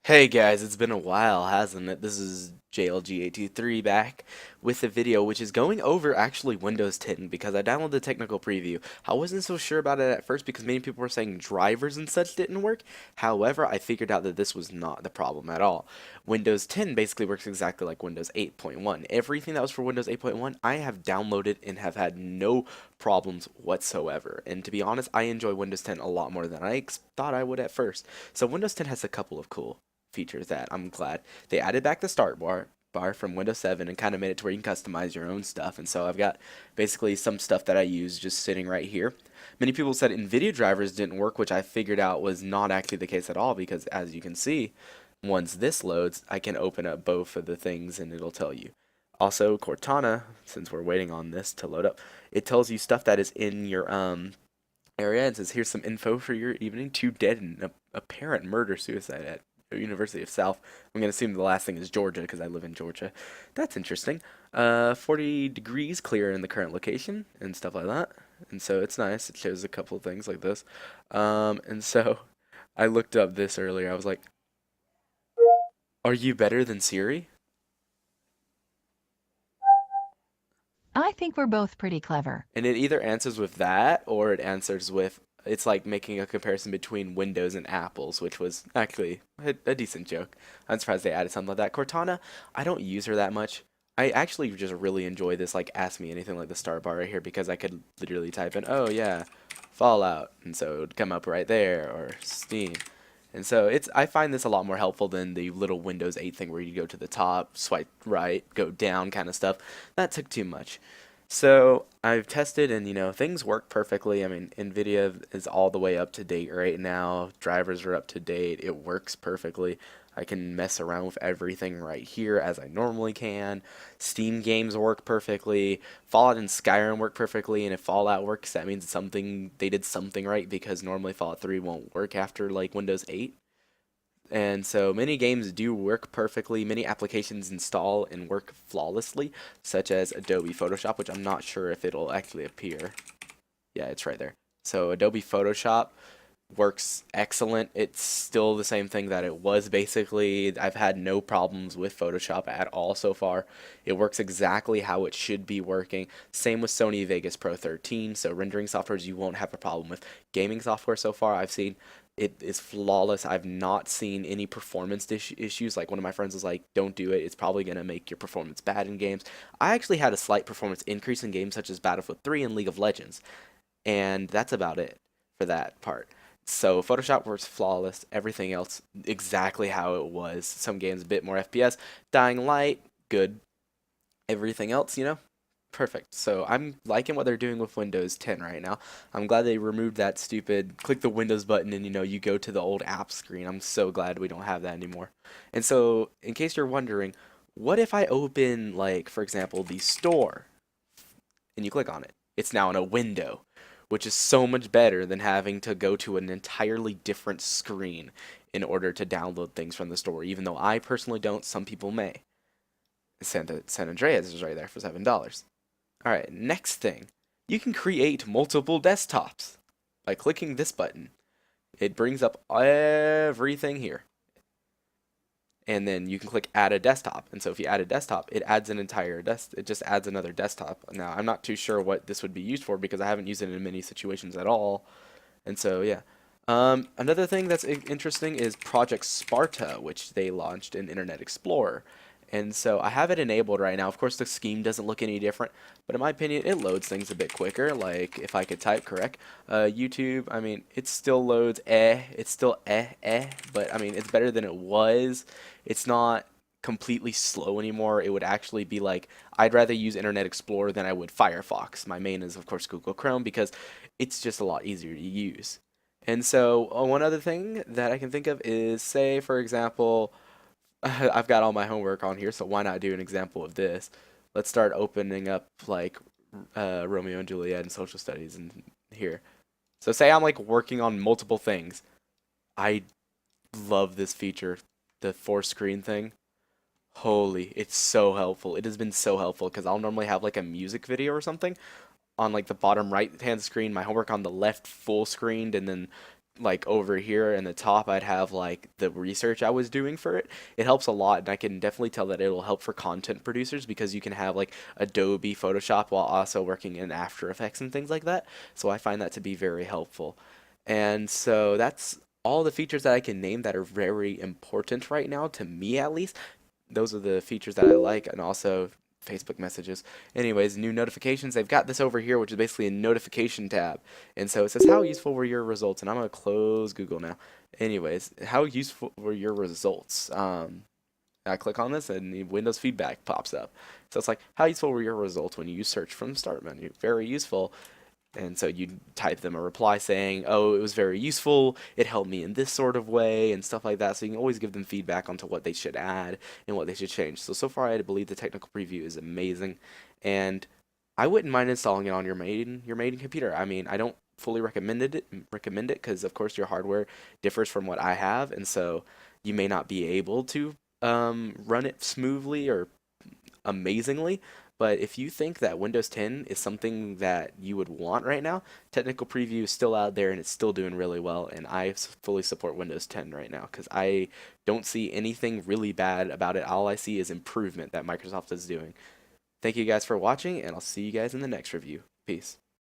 Hey guys, it's been a while, hasn't it? This is JLG823 back with a video which is going over actually Windows 10 because I downloaded the technical preview. I wasn't so sure about it at first because many people were saying drivers and such didn't work. However, I figured out that this was not the problem at all. Windows 10 basically works exactly like Windows 8.1. Everything that was for Windows 8.1, I have downloaded and have had no problems whatsoever. And to be honest, I enjoy Windows 10 a lot more than I thought I would at first. So Windows 10 has a couple of cool features that I'm glad they added back the start bar from Windows 7 and kind of made it to where you can customize your own stuff. And so I've got basically some stuff that I use just sitting right here. Many people said NVIDIA drivers didn't work, which I figured out was not actually the case at all because as you can see, once this loads, I can open up both of the things and it'll tell you. Also, Cortana, since we're waiting on this to load up, it tells you stuff that is in your area and says, here's some info for your evening. Two dead in a apparent murder suicide at University of South. I'm going to assume the last thing is Georgia because I live in Georgia. That's interesting. 40 degrees clear in the current location and stuff like that. And so it's nice. It shows a couple of things like this. And so I looked up this earlier. I was like, are you better than Siri? I think we're both pretty clever. And it either answers with that or it answers with it's like making a comparison between Windows and Apples, which was actually a decent joke. I'm surprised they added something like that. Cortana, I don't use her that much. I actually just really enjoy this, like, ask me anything like the star bar right here because I could literally type in, oh yeah, Fallout, and so it would come up right there, or Steam. And so I find this a lot more helpful than the little Windows 8 thing where you go to the top, swipe right, go down kind of stuff. That took too much. So I've tested and things work perfectly. I mean, Nvidia is all the way up to date right now. Drivers are up to date. It works perfectly. I can mess around with everything right here as I normally can. Steam games work perfectly. Fallout and Skyrim work perfectly, and if Fallout works, that means something they did something right because normally Fallout 3 won't work after like Windows 8. And so many games do work perfectly. Many applications install and work flawlessly, such as Adobe Photoshop, which I'm not sure if it'll actually appear. Yeah, it's right there. So Adobe Photoshop works excellent. It's still the same thing that it was basically. I've had no problems with Photoshop at all so far. It works exactly how it should be working. Same with Sony Vegas Pro 13. So rendering softwares you won't have a problem with. Gaming software so far I've seen it is flawless. I've not seen any performance issues. Like one of my friends was like, "Don't do it. It's probably gonna make your performance bad in games." I actually had a slight performance increase in games such as Battlefield 3 and League of Legends, and that's about it for that part. So Photoshop works flawless. Everything else exactly how it was. Some games a bit more FPS. Dying Light, good. Everything else, perfect. So I'm liking what they're doing with Windows 10 right now. I'm glad they removed that stupid click the Windows button and you go to the old app screen. I'm so glad we don't have that anymore. And so, in case you're wondering, what if I open, like, for example, the store and you click on it? It's now in a window, which is so much better than having to go to an entirely different screen in order to download things from the store. Even though I personally don't, some people may. San Andreas is right there for $7. All right, next thing. You can create multiple desktops by clicking this button. It brings up everything here. And then you can click add a desktop. And so if you add a desktop, it adds an entire it just adds another desktop. Now, I'm not too sure what this would be used for because I haven't used it in many situations at all. And so, yeah. Another thing that's interesting is Project Sparta, which they launched in Internet Explorer. And so I have it enabled right now. Of course, the scheme doesn't look any different, but in my opinion, it loads things a bit quicker. Like if I could type correct, YouTube, I mean, it still loads it's still but I mean, it's better than it was. It's not completely slow anymore. It would actually be like, I'd rather use Internet Explorer than I would Firefox. My main is, of course, Google Chrome because it's just a lot easier to use. And so, one other thing that I can think of is, say, for example, I've got all my homework on here, so why not do an example of this? Let's start opening up like Romeo and Juliet and social studies and here. So say I'm like working on multiple things. I love this feature, the four screen thing. Holy, it's so helpful. It has been so helpful because I'll normally have like a music video or something on like the bottom right hand screen, my homework on the left full screened, and then like over here in the top, I'd have like the research I was doing for it. It helps a lot, and I can definitely tell that it'll help for content producers because you can have like Adobe Photoshop while also working in After Effects and things like that. So I find that to be very helpful. And so that's all the features that I can name that are very important right now, to me at least. Those are the features that I like, and also Facebook messages. Anyways, new notifications. They've got this over here, which is basically a notification tab. And so it says, how useful were your results? And I'm going to close Google now. Anyways, how useful were your results? I click on this and the Windows feedback pops up. So it's like, how useful were your results when you use search from the start menu? Very useful. And so you type them a reply saying, oh, it was very useful, it helped me in this sort of way, and stuff like that. So you can always give them feedback onto what they should add and what they should change. So far, I believe the technical preview is amazing. And I wouldn't mind installing it on your maiden computer. I mean, I don't fully recommend it because, of course, your hardware differs from what I have. And so you may not be able to run it smoothly or amazingly. But if you think that Windows 10 is something that you would want right now, Technical Preview is still out there and it's still doing really well. And I fully support Windows 10 right now because I don't see anything really bad about it. All I see is improvement that Microsoft is doing. Thank you guys for watching, and I'll see you guys in the next review. Peace.